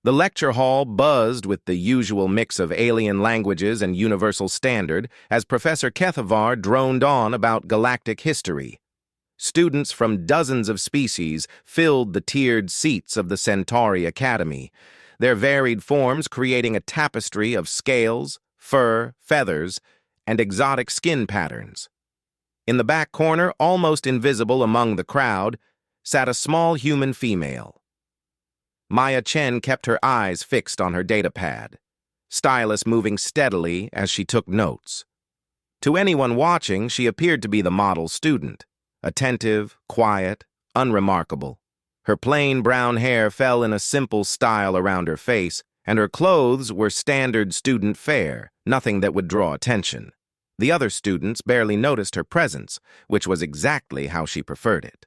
The lecture hall buzzed with the usual mix of alien languages and universal standard as Professor Kethavar droned on about galactic history. Students from dozens of species filled the tiered seats of the Centauri Academy, their varied forms creating a tapestry of scales, fur, feathers, and exotic skin patterns. In the back corner, almost invisible among the crowd, sat a small human female. Maya Chen kept her eyes fixed on her datapad, stylus moving steadily as she took notes. To anyone watching, she appeared to be the model student, attentive, quiet, unremarkable. Her plain brown hair fell in a simple style around her face, and her clothes were standard student fare, nothing that would draw attention. The other students barely noticed her presence, which was exactly how she preferred it.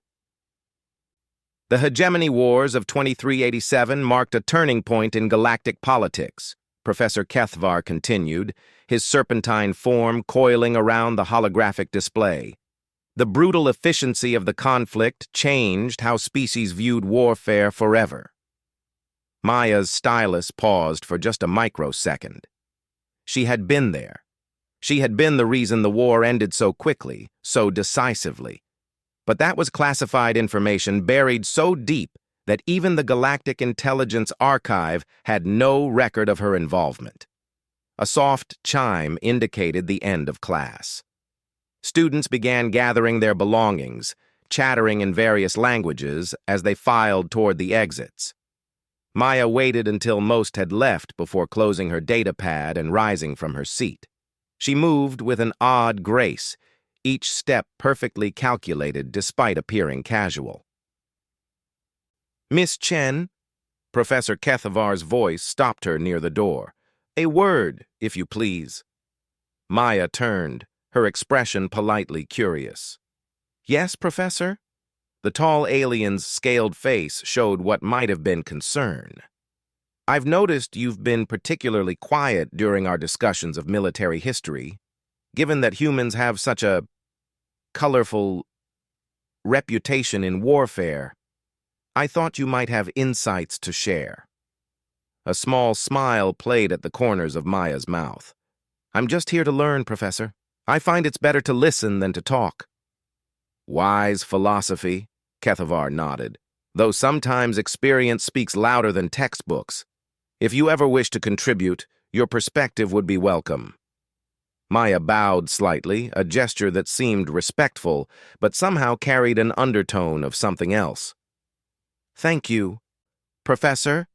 The Hegemony Wars of 2387 marked a turning point in galactic politics, Professor Kethavar continued, his serpentine form coiling around the holographic display. The brutal efficiency of the conflict changed how species viewed warfare forever. Maya's stylus paused for just a microsecond. She had been there. She had been the reason the war ended so quickly, so decisively. But that was classified information buried so deep that even the Galactic Intelligence Archive had no record of her involvement. A soft chime indicated the end of class. Students began gathering their belongings, chattering in various languages as they filed toward the exits. Maya waited until most had left before closing her datapad and rising from her seat. She moved with an odd grace, each step perfectly calculated despite appearing casual. "Miss Chen," Professor Kethavar's voice stopped her near the door. "A word, if you please." Maya turned, her expression politely curious. "Yes, Professor?" The tall alien's scaled face showed what might have been concern. "I've noticed you've been particularly quiet during our discussions of military history, given that humans have such a colorful reputation in warfare. I thought you might have insights to share." A small smile played at the corners of Maya's mouth. "I'm just here to learn, Professor. I find it's better to listen than to talk." "Wise philosophy," Kethavar nodded, "though sometimes experience speaks louder than textbooks. If you ever wish to contribute, your perspective would be welcome." Maya bowed slightly, a gesture that seemed respectful, but somehow carried an undertone of something else. "Thank you, Professor.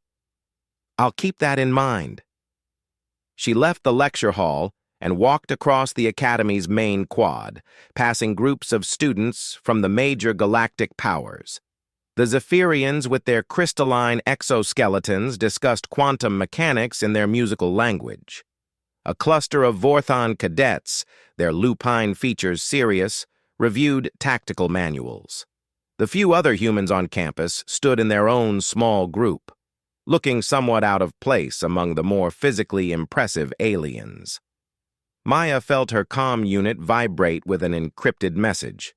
I'll keep that in mind." She left the lecture hall and walked across the Academy's main quad, passing groups of students from the major galactic powers. The Zephyrians with their crystalline exoskeletons discussed quantum mechanics in their musical language. A cluster of Vorthon cadets, their lupine features serious, reviewed tactical manuals. The few other humans on campus stood in their own small group, looking somewhat out of place among the more physically impressive aliens. Maya felt her comm unit vibrate with an encrypted message.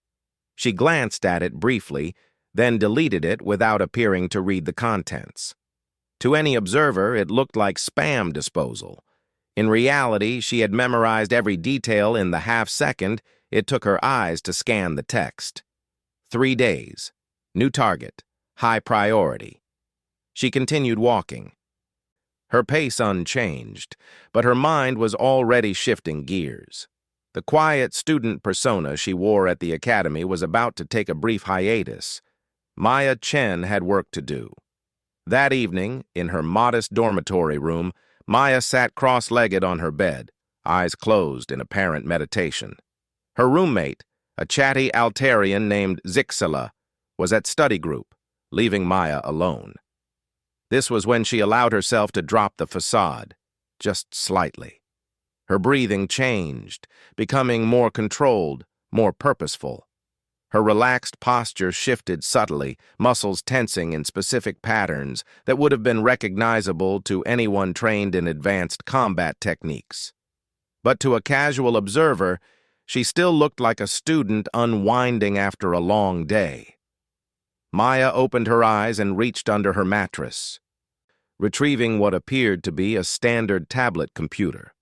She glanced at it briefly, then deleted it without appearing to read the contents. To any observer, it looked like spam disposal. In reality, she had memorized every detail in the half-second it took her eyes to scan the text. 3 days. New target. High priority. She continued walking. Her pace unchanged, but her mind was already shifting gears. The quiet student persona she wore at the academy was about to take a brief hiatus. Maya Chen had work to do. That evening, in her modest dormitory room, Maya sat cross-legged on her bed, eyes closed in apparent meditation. Her roommate, a chatty Altarian named Zixela, was at study group, leaving Maya alone. This was when she allowed herself to drop the facade, just slightly. Her breathing changed, becoming more controlled, more purposeful. Her relaxed posture shifted subtly, muscles tensing in specific patterns that would have been recognizable to anyone trained in advanced combat techniques. But to a casual observer, she still looked like a student unwinding after a long day. Maya opened her eyes and reached under her mattress. retrieving what appeared to be a standard tablet computer.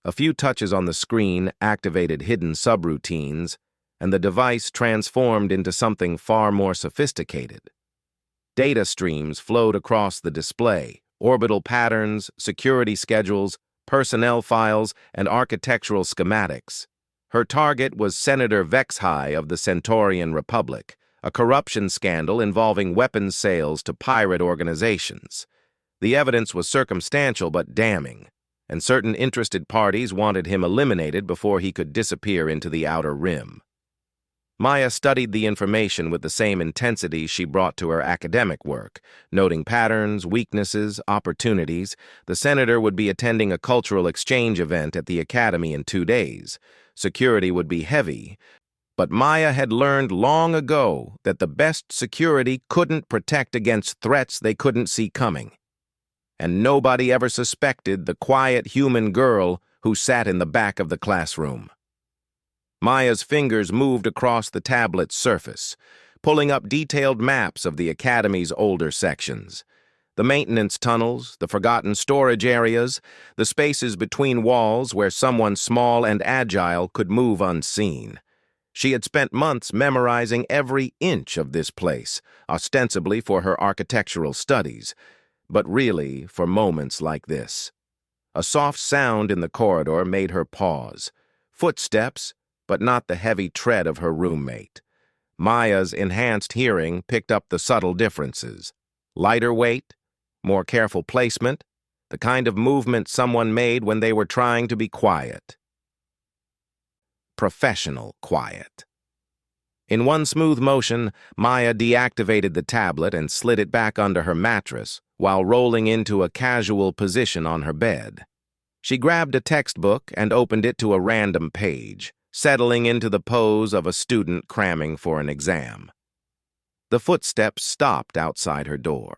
A few touches on the screen activated hidden subroutines, and the device transformed into something far more sophisticated. Data streams flowed across the display, orbital patterns, security schedules, personnel files, and architectural schematics. Her target was Senator Vexhai of the Centaurian Republic, a corruption scandal involving weapons sales to pirate organizations. The evidence was circumstantial but damning, and certain interested parties wanted him eliminated before he could disappear into the outer rim. Maya studied the information with the same intensity she brought to her academic work, noting patterns, weaknesses, opportunities. The senator would be attending a cultural exchange event at the academy in 2 days. Security would be heavy, but Maya had learned long ago that the best security couldn't protect against threats they couldn't see coming. And nobody ever suspected the quiet human girl who sat in the back of the classroom. Maya's fingers moved across the tablet's surface, pulling up detailed maps of the academy's older sections. The maintenance tunnels, the forgotten storage areas, the spaces between walls where someone small and agile could move unseen. She had spent months memorizing every inch of this place, ostensibly for her architectural studies, but really for moments like this. A soft sound in the corridor made her pause. Footsteps, but not the heavy tread of her roommate. Maya's enhanced hearing picked up the subtle differences. Lighter weight, more careful placement, the kind of movement someone made when they were trying to be quiet. Professional quiet. In one smooth motion, Maya deactivated the tablet and slid it back under her mattress while rolling into a casual position on her bed. She grabbed a textbook and opened it to a random page, settling into the pose of a student cramming for an exam. The footsteps stopped outside her door.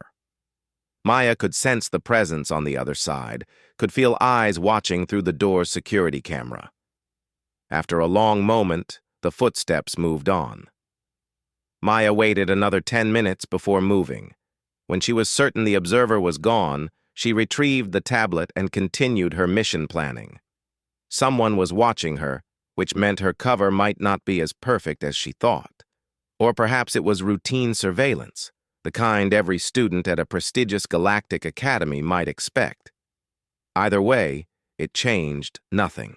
Maya could sense the presence on the other side, could feel eyes watching through the door's security camera. After a long moment, the footsteps moved on. Maya waited another 10 minutes before moving. When she was certain the observer was gone, she retrieved the tablet and continued her mission planning. Someone was watching her, which meant her cover might not be as perfect as she thought. Or perhaps it was routine surveillance, the kind every student at a prestigious galactic academy might expect. Either way, it changed nothing.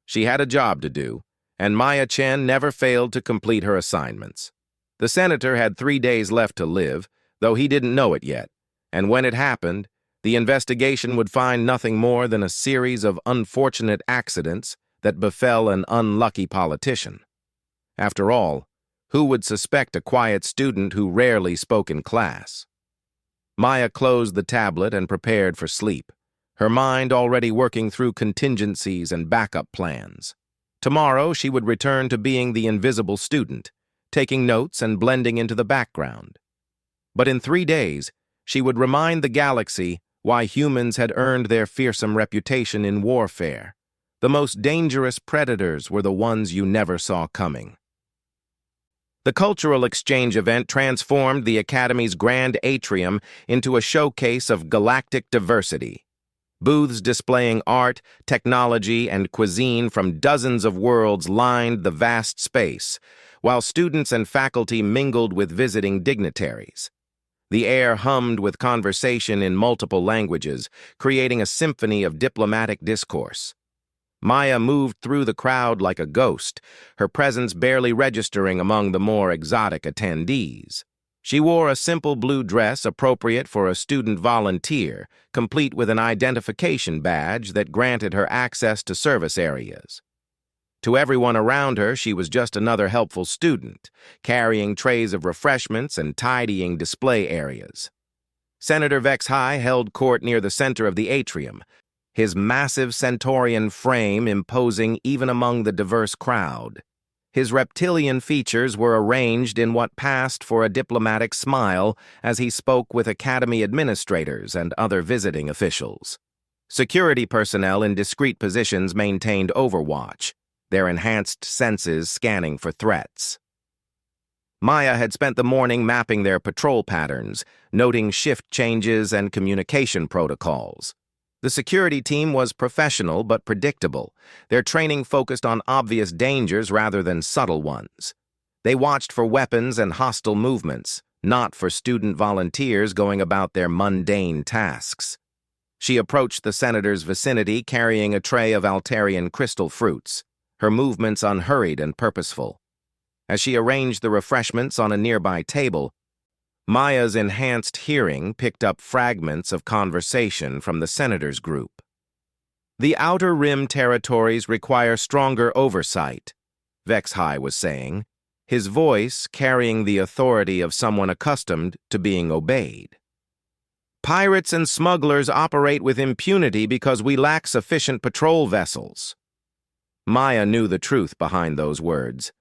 She had a job to do, and Maya Chen never failed to complete her assignments. The senator had 3 days left to live, though he didn't know it yet, and when it happened, the investigation would find nothing more than a series of unfortunate accidents that befell an unlucky politician. After all, who would suspect a quiet student who rarely spoke in class? Maya closed the tablet and prepared for sleep, her mind already working through contingencies and backup plans. Tomorrow she would return to being the invisible student, taking notes and blending into the background. But in 3 days, she would remind the galaxy why humans had earned their fearsome reputation in warfare. The most dangerous predators were the ones you never saw coming. The cultural exchange event transformed the Academy's grand atrium into a showcase of galactic diversity. Booths displaying art, technology, and cuisine from dozens of worlds lined the vast space, while students and faculty mingled with visiting dignitaries. The air hummed with conversation in multiple languages, creating a symphony of diplomatic discourse. Maya moved through the crowd like a ghost, her presence barely registering among the more exotic attendees. She wore a simple blue dress appropriate for a student volunteer, complete with an identification badge that granted her access to service areas. To everyone around her, she was just another helpful student, carrying trays of refreshments and tidying display areas. Senator Vexhai held court near the center of the atrium, his massive Centaurian frame imposing even among the diverse crowd. His reptilian features were arranged in what passed for a diplomatic smile as he spoke with academy administrators and other visiting officials. Security personnel in discreet positions maintained overwatch, their enhanced senses scanning for threats. Maya had spent the morning mapping their patrol patterns, noting shift changes and communication protocols. The security team was professional but predictable. Their training focused on obvious dangers rather than subtle ones. They watched for weapons and hostile movements, not for student volunteers going about their mundane tasks. She approached the senator's vicinity carrying a tray of Altarian crystal fruits, her movements unhurried and purposeful. As she arranged the refreshments on a nearby table, Maya's enhanced hearing picked up fragments of conversation from the senator's group. "The Outer Rim territories require stronger oversight," HFY was saying, his voice carrying the authority of someone accustomed to being obeyed. "Pirates and smugglers operate with impunity because we lack sufficient patrol vessels." Maya knew the truth behind those words.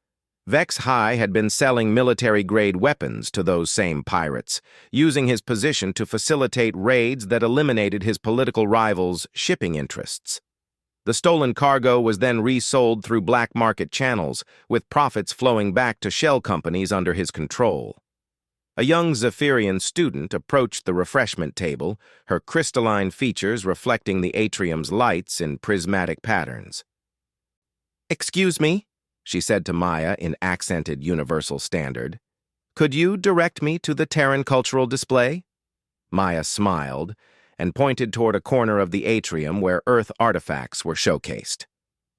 HFY had been selling military-grade weapons to those same pirates, using his position to facilitate raids that eliminated his political rivals' shipping interests. The stolen cargo was then resold through black market channels, with profits flowing back to shell companies under his control. A young Zephyrian student approached the refreshment table, her crystalline features reflecting the atrium's lights in prismatic patterns. "Excuse me," she said to Maya in accented universal standard. "Could you direct me to the Terran cultural display?" Maya smiled and pointed toward a corner of the atrium where Earth artifacts were showcased.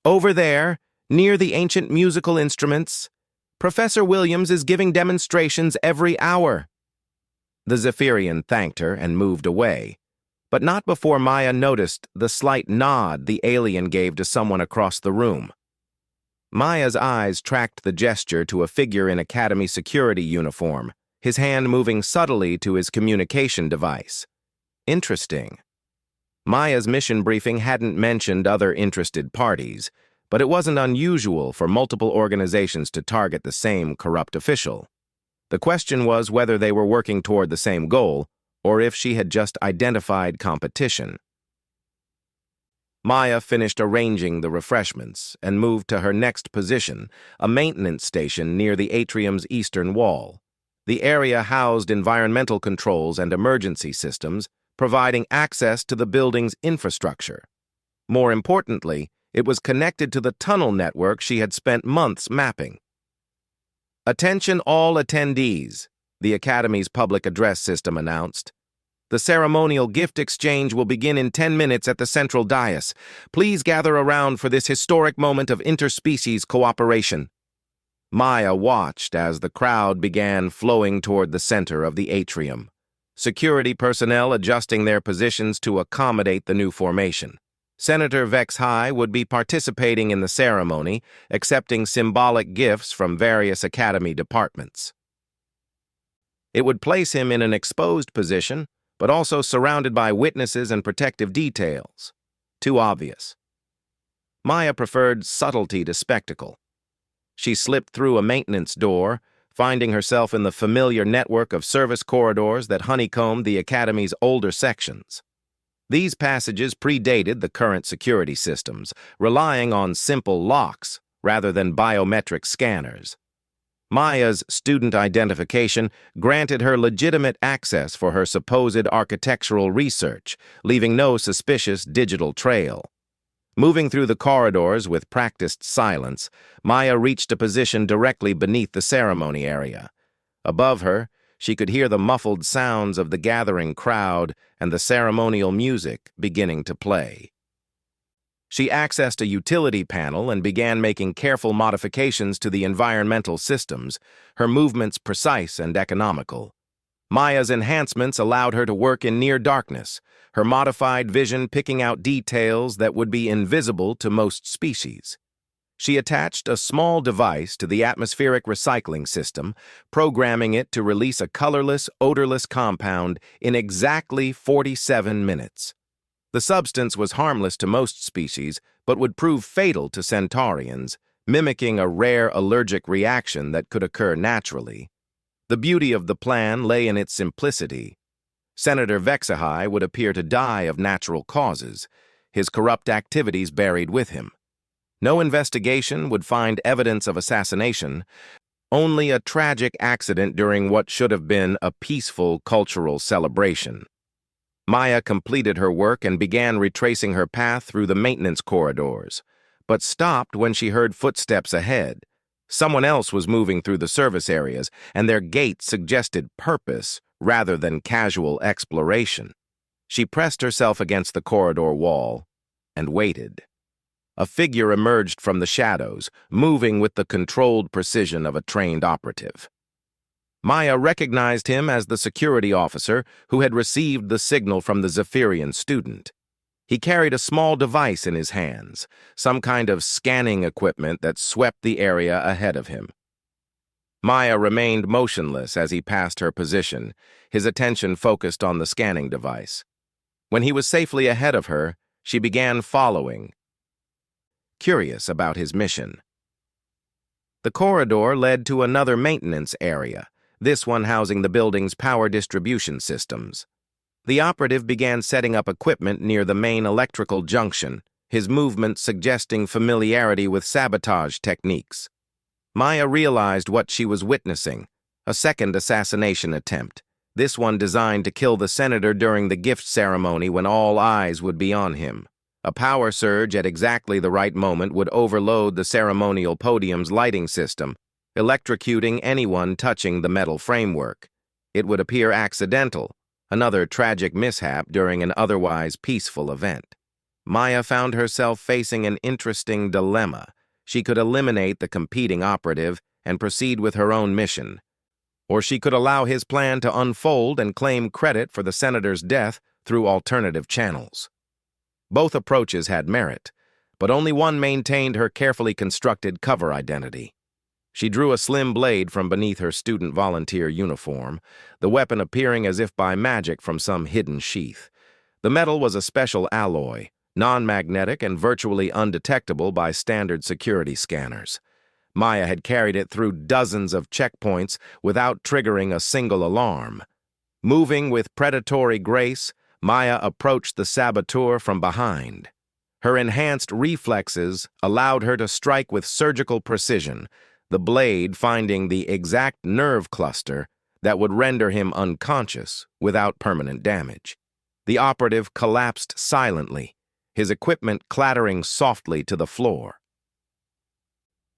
"Over there, near the ancient musical instruments, Professor Williams is giving demonstrations every hour." The Zephyrian thanked her and moved away, but not before Maya noticed the slight nod the alien gave to someone across the room. Maya's eyes tracked the gesture to a figure in Academy security uniform, his hand moving subtly to his communication device. Interesting. Maya's mission briefing hadn't mentioned other interested parties, but it wasn't unusual for multiple organizations to target the same corrupt official. The question was whether they were working toward the same goal, or if she had just identified competition. Maya finished arranging the refreshments and moved to her next position, a maintenance station near the atrium's eastern wall. The area housed environmental controls and emergency systems, providing access to the building's infrastructure. More importantly, it was connected to the tunnel network she had spent months mapping. "Attention all attendees," the Academy's public address system announced. "The ceremonial gift exchange will begin in 10 minutes at the central dais. Please gather around for this historic moment of interspecies cooperation." Maya watched as the crowd began flowing toward the center of the atrium, security personnel adjusting their positions to accommodate the new formation. Senator HFY would be participating in the ceremony, accepting symbolic gifts from various Academy departments. It would place him in an exposed position, but also surrounded by witnesses and protective details. Too obvious. Maya preferred subtlety to spectacle. She slipped through a maintenance door, finding herself in the familiar network of service corridors that honeycombed the Academy's older sections. These passages predated the current security systems, relying on simple locks rather than biometric scanners. Maya's student identification granted her legitimate access for her supposed architectural research, leaving no suspicious digital trail. Moving through the corridors with practiced silence, Maya reached a position directly beneath the ceremony area. Above her, she could hear the muffled sounds of the gathering crowd and the ceremonial music beginning to play. She accessed a utility panel and began making careful modifications to the environmental systems, her movements precise and economical. Maya's enhancements allowed her to work in near darkness, her modified vision picking out details that would be invisible to most species. She attached a small device to the atmospheric recycling system, programming it to release a colorless, odorless compound in exactly 47 minutes. The substance was harmless to most species, but would prove fatal to Centaurians, mimicking a rare allergic reaction that could occur naturally. The beauty of the plan lay in its simplicity. Senator HFY would appear to die of natural causes, his corrupt activities buried with him. No investigation would find evidence of assassination, only a tragic accident during what should have been a peaceful cultural celebration. Maya completed her work and began retracing her path through the maintenance corridors, but stopped when she heard footsteps ahead. Someone else was moving through the service areas, and their gait suggested purpose rather than casual exploration. She pressed herself against the corridor wall and waited. A figure emerged from the shadows, moving with the controlled precision of a trained operative. Maya recognized him as the security officer who had received the signal from the Zephyrian student. He carried a small device in his hands, some kind of scanning equipment that swept the area ahead of him. Maya remained motionless as he passed her position, his attention focused on the scanning device. When he was safely ahead of her, she began following, curious about his mission. The corridor led to another maintenance area, this one housing the building's power distribution systems. The operative began setting up equipment near the main electrical junction, his movements suggesting familiarity with sabotage techniques. Maya realized what she was witnessing, a second assassination attempt, this one designed to kill the senator during the gift ceremony when all eyes would be on him. A power surge at exactly the right moment would overload the ceremonial podium's lighting system, electrocuting anyone touching the metal framework. It would appear accidental, another tragic mishap during an otherwise peaceful event. Maya found herself facing an interesting dilemma. She could eliminate the competing operative and proceed with her own mission, or she could allow his plan to unfold and claim credit for the senator's death through alternative channels. Both approaches had merit, but only one maintained her carefully constructed cover identity. She drew a slim blade from beneath her student volunteer uniform, the weapon appearing as if by magic from some hidden sheath. The metal was a special alloy, non-magnetic and virtually undetectable by standard security scanners. Maya had carried it through dozens of checkpoints without triggering a single alarm. Moving with predatory grace, Maya approached the saboteur from behind. Her enhanced reflexes allowed her to strike with surgical precision, the blade finding the exact nerve cluster that would render him unconscious without permanent damage. The operative collapsed silently, his equipment clattering softly to the floor.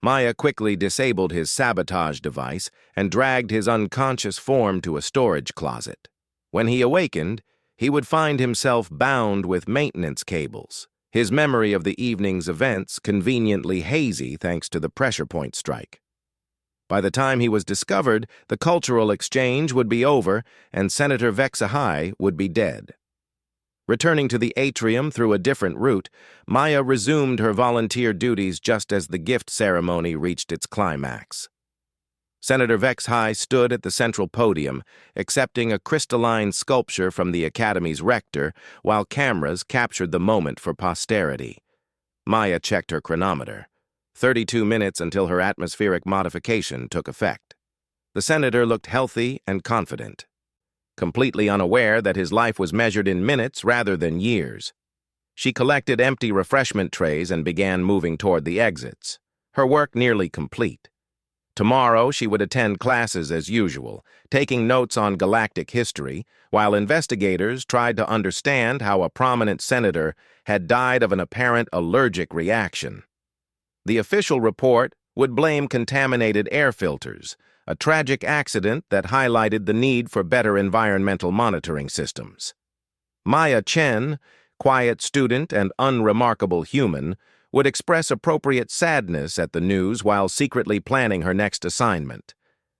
Maya quickly disabled his sabotage device and dragged his unconscious form to a storage closet. When he awakened, he would find himself bound with maintenance cables, his memory of the evening's events conveniently hazy thanks to the pressure point strike. By the time he was discovered, the cultural exchange would be over and Senator HFY would be dead. Returning to the atrium through a different route, Maya resumed her volunteer duties just as the gift ceremony reached its climax. Senator HFY stood at the central podium, accepting a crystalline sculpture from the Academy's rector, while cameras captured the moment for posterity. Maya checked her chronometer. 32 minutes until her atmospheric modification took effect. The senator looked healthy and confident, completely unaware that his life was measured in minutes rather than years. She collected empty refreshment trays and began moving toward the exits, her work nearly complete. Tomorrow she would attend classes as usual, taking notes on galactic history, while investigators tried to understand how a prominent senator had died of an apparent allergic reaction. The official report would blame contaminated air filters, a tragic accident that highlighted the need for better environmental monitoring systems. Maya Chen, quiet student and unremarkable human, would express appropriate sadness at the news while secretly planning her next assignment.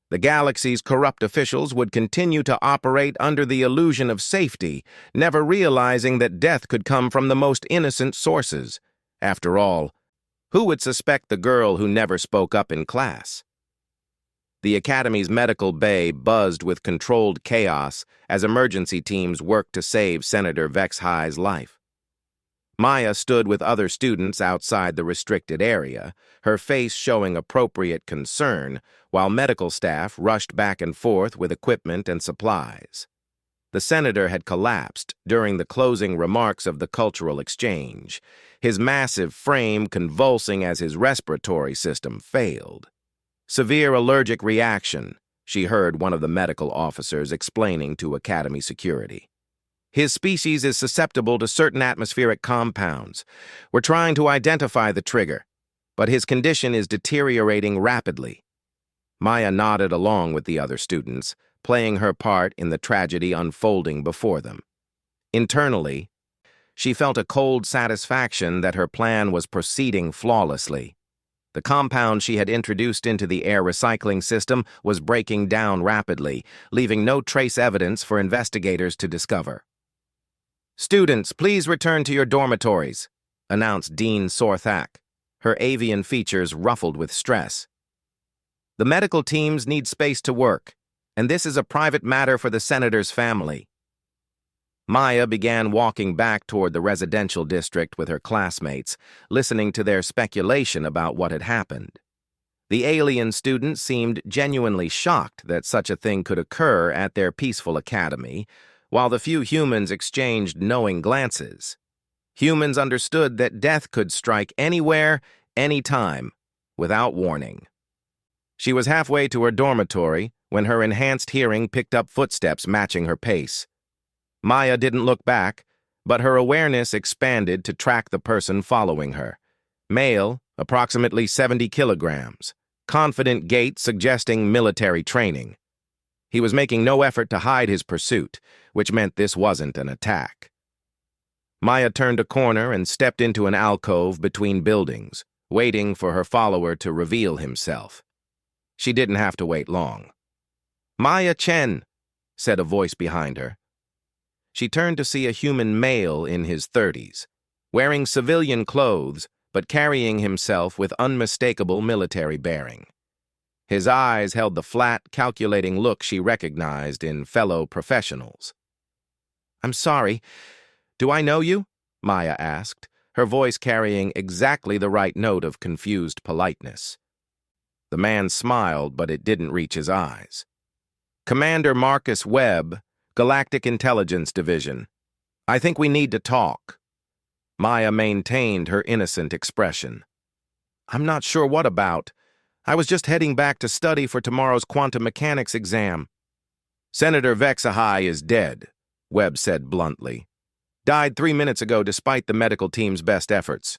The galaxy's corrupt officials would continue to operate under the illusion of safety, never realizing that death could come from the most innocent sources. After all, who would suspect the girl who never spoke up in class? The Academy's medical bay buzzed with controlled chaos as emergency teams worked to save Senator HFY's life. Maya stood with other students outside the restricted area, her face showing appropriate concern, while medical staff rushed back and forth with equipment and supplies. The senator had collapsed during the closing remarks of the cultural exchange, his massive frame convulsing as his respiratory system failed. Severe allergic reaction, she heard one of the medical officers explaining to Academy security. His species is susceptible to certain atmospheric compounds. We're trying to identify the trigger, but his condition is deteriorating rapidly. Maya nodded along with the other students, playing her part in the tragedy unfolding before them. Internally, she felt a cold satisfaction that her plan was proceeding flawlessly. The compound she had introduced into the air recycling system was breaking down rapidly, leaving no trace evidence for investigators to discover. "Students, please return to your dormitories," announced Dean Sorthak, her avian features ruffled with stress. "The medical teams need space to work, and this is a private matter for the senator's family." Maya began walking back toward the residential district with her classmates, listening to their speculation about what had happened. The alien students seemed genuinely shocked that such a thing could occur at their peaceful academy, while the few humans exchanged knowing glances. Humans understood that death could strike anywhere, anytime, without warning. She was halfway to her dormitory when her enhanced hearing picked up footsteps matching her pace. Maya didn't look back, but her awareness expanded to track the person following her. Male, approximately 70 kilograms, confident gait suggesting military training. He was making no effort to hide his pursuit, which meant this wasn't an attack. Maya turned a corner and stepped into an alcove between buildings, waiting for her follower to reveal himself. She didn't have to wait long. "Maya Chen," said a voice behind her. She turned to see a human male in his 30s, wearing civilian clothes but carrying himself with unmistakable military bearing. His eyes held the flat, calculating look she recognized in fellow professionals. "I'm sorry. Do I know you?" Maya asked, her voice carrying exactly the right note of confused politeness. The man smiled, but it didn't reach his eyes. "Commander Marcus Webb, Galactic Intelligence Division. I think we need to talk." Maya maintained her innocent expression. "I'm not sure what about. I was just heading back to study for tomorrow's quantum mechanics exam." "Senator Vexahai is dead," Webb said bluntly. "Died 3 minutes ago despite the medical team's best efforts.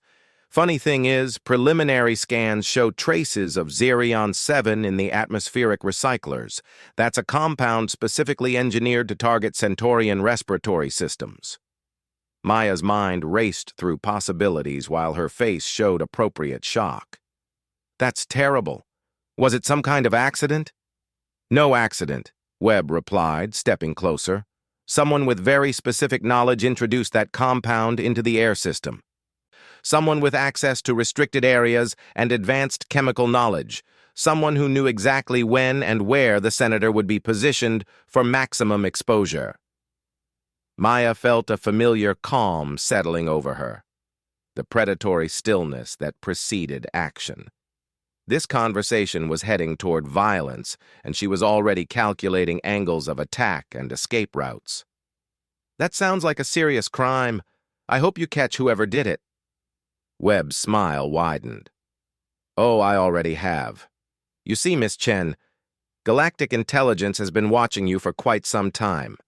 Funny thing is, preliminary scans show traces of Xerion-7 in the atmospheric recyclers. That's a compound specifically engineered to target Centaurian respiratory systems." Maya's mind raced through possibilities while her face showed appropriate shock. "That's terrible. Was it some kind of accident?" "No accident," Webb replied, stepping closer. "Someone with very specific knowledge introduced that compound into the air system. Someone with access to restricted areas and advanced chemical knowledge. Someone who knew exactly when and where the senator would be positioned for maximum exposure." Maya felt a familiar calm settling over her, the predatory stillness that preceded action. This conversation was heading toward violence, and she was already calculating angles of attack and escape routes. "That sounds like a serious crime. I hope you catch whoever did it." Webb's smile widened. "Oh, I already have. You see, Miss Chen, Galactic Intelligence has been watching you for quite some time.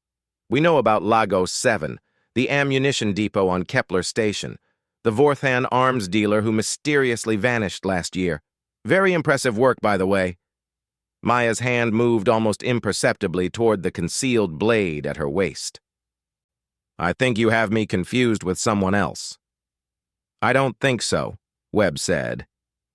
We know about Lagos 7, the ammunition depot on Kepler Station, the Vorthan arms dealer who mysteriously vanished last year. Very impressive work, by the way." Maya's hand moved almost imperceptibly toward the concealed blade at her waist. "I think you have me confused with someone else." "I don't think so," Webb said.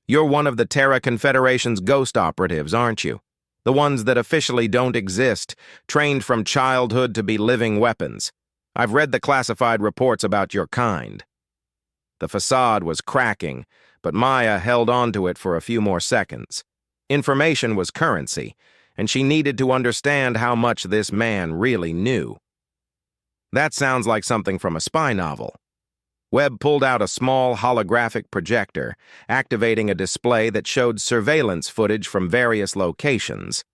"You're one of the Terra Confederation's ghost operatives, aren't you? The ones that officially don't exist, trained from childhood to be living weapons. I've read the classified reports about your kind." The facade was cracking, but Maya held on to it for a few more seconds. Information was currency, and she needed to understand how much this man really knew. "That sounds like something from a spy novel." Webb pulled out a small holographic projector, activating a display that showed surveillance footage from various locations.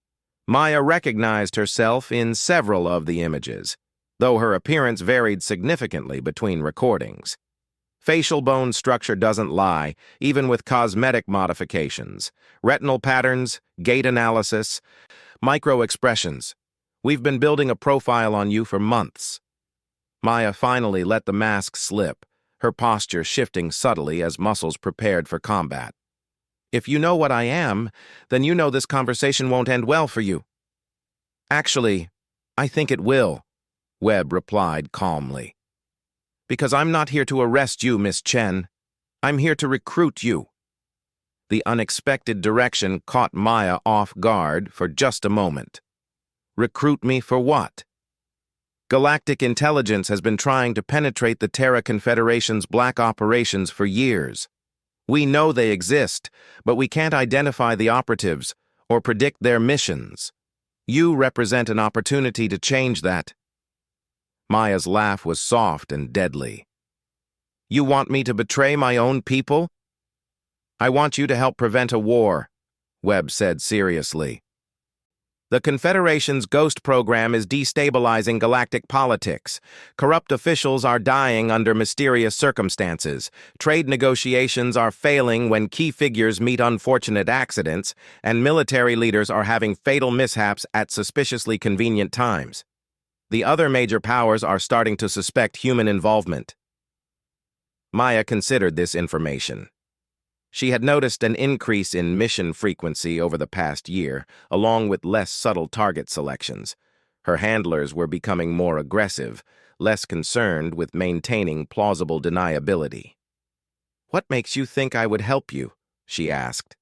Maya recognized herself in several of the images, though her appearance varied significantly between recordings. Facial bone structure doesn't lie, even with cosmetic modifications. Retinal patterns, gait analysis, micro-expressions. We've been building a profile on you for months. Maya finally let the mask slip, her posture shifting subtly as muscles prepared for combat. If you know what I am, then you know this conversation won't end well for you. Actually, I think it will, Webb replied calmly. Because I'm not here to arrest you, Miss Chen. I'm here to recruit you. The unexpected direction caught Maya off guard for just a moment. Recruit me for what? Galactic intelligence has been trying to penetrate the Terra Confederation's black operations for years. We know they exist, but we can't identify the operatives or predict their missions. You represent an opportunity to change that. Maya's laugh was soft and deadly. You want me to betray my own people? I want you to help prevent a war, Webb said seriously. The Confederation's Ghost program is destabilizing galactic politics. Corrupt officials are dying under mysterious circumstances. Trade negotiations are failing when key figures meet unfortunate accidents, and military leaders are having fatal mishaps at suspiciously convenient times. The other major powers are starting to suspect human involvement. Maya considered this information. She had noticed an increase in mission frequency over the past year, along with less subtle target selections. Her handlers were becoming more aggressive, less concerned with maintaining plausible deniability. What makes you think I would help you? She asked.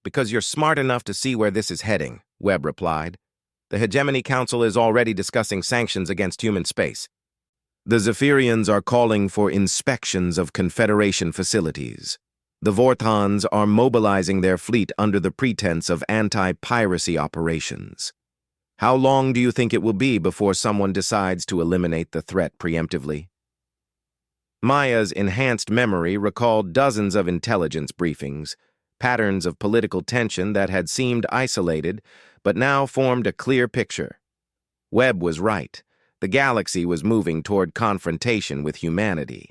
Because you're smart enough to see where this is heading, Webb replied. The Hegemony Council is already discussing sanctions against human space. The Zephyrians are calling for inspections of Confederation facilities. The Vorthons are mobilizing their fleet under the pretense of anti-piracy operations. How long do you think it will be before someone decides to eliminate the threat preemptively? Maya's enhanced memory recalled dozens of intelligence briefings, patterns of political tension that had seemed isolated, but now formed a clear picture. Webb was right. The galaxy was moving toward confrontation with humanity,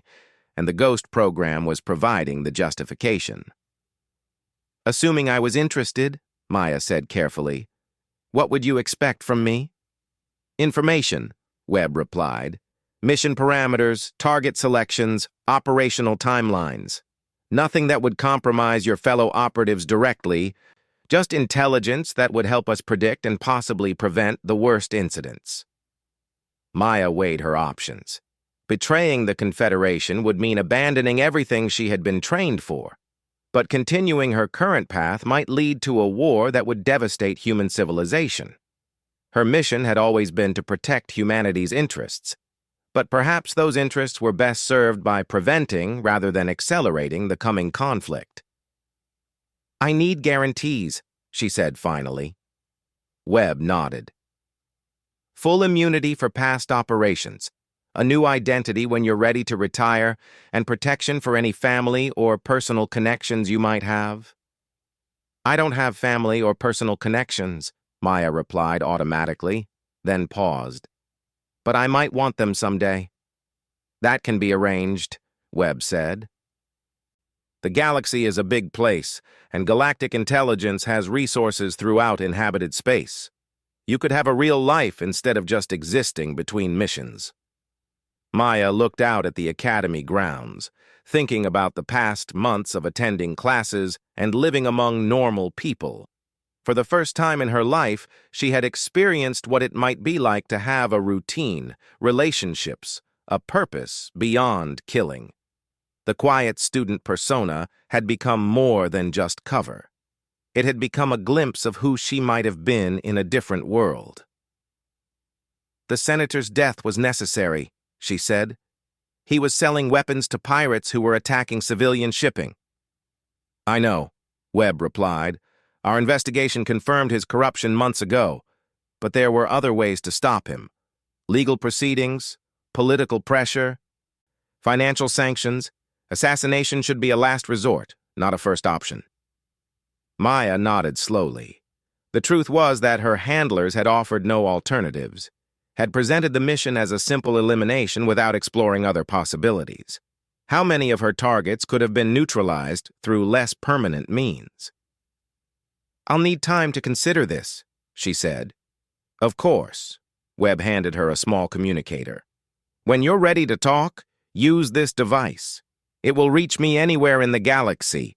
and the Ghost program was providing the justification. Assuming I was interested, Maya said carefully, what would you expect from me? Information, Webb replied. Mission parameters, target selections, operational timelines. Nothing that would compromise your fellow operatives directly, just intelligence that would help us predict and possibly prevent the worst incidents. Maya weighed her options. Betraying the Confederation would mean abandoning everything she had been trained for, but continuing her current path might lead to a war that would devastate human civilization. Her mission had always been to protect humanity's interests, but perhaps those interests were best served by preventing rather than accelerating the coming conflict. I need guarantees, she said finally. Webb nodded. Full immunity for past operations, a new identity when you're ready to retire, and protection for any family or personal connections you might have. I don't have family or personal connections, Maya replied automatically, then paused. But I might want them someday. That can be arranged, Webb said. The galaxy is a big place, and galactic intelligence has resources throughout inhabited space. You could have a real life instead of just existing between missions. Maya looked out at the academy grounds, thinking about the past months of attending classes and living among normal people. For the first time in her life, she had experienced what it might be like to have a routine, relationships, a purpose beyond killing. The quiet student persona had become more than just cover. It had become a glimpse of who she might have been in a different world. The senator's death was necessary, she said. He was selling weapons to pirates who were attacking civilian shipping. I know, Webb replied. Our investigation confirmed his corruption months ago, but there were other ways to stop him. Legal proceedings, political pressure, financial sanctions. Assassination should be a last resort, not a first option. Maya nodded slowly. The truth was that her handlers had offered no alternatives, had presented the mission as a simple elimination without exploring other possibilities. How many of her targets could have been neutralized through less permanent means? "I'll need time to consider this," she said. "Of course." Webb handed her a small communicator. "When you're ready to talk, use this device. It will reach me anywhere in the galaxy."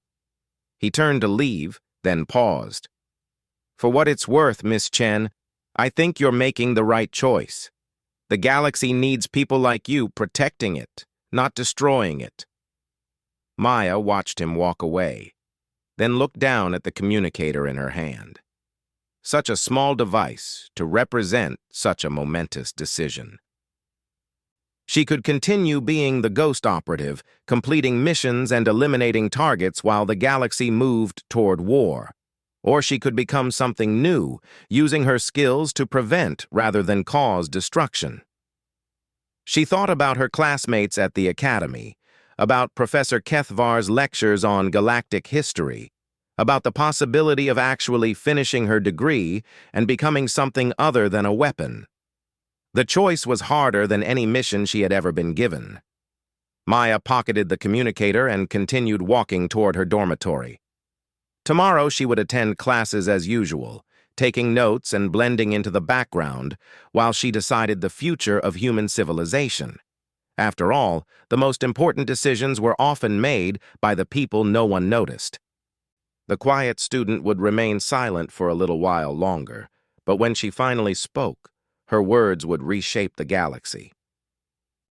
He turned to leave, then paused. "For what it's worth, Miss Chen, I think you're making the right choice. The galaxy needs people like you protecting it, not destroying it." Maya watched him walk away, then looked down at the communicator in her hand. Such a small device to represent such a momentous decision. She could continue being the ghost operative, completing missions and eliminating targets while the galaxy moved toward war. Or she could become something new, using her skills to prevent rather than cause destruction. She thought about her classmates at the academy, about Professor Kethvar's lectures on galactic history, about the possibility of actually finishing her degree and becoming something other than a weapon. The choice was harder than any mission she had ever been given. Maya pocketed the communicator and continued walking toward her dormitory. Tomorrow she would attend classes as usual, taking notes and blending into the background while she decided the future of human civilization. After all, the most important decisions were often made by the people no one noticed. The quiet student would remain silent for a little while longer, but when she finally spoke, her words would reshape the galaxy.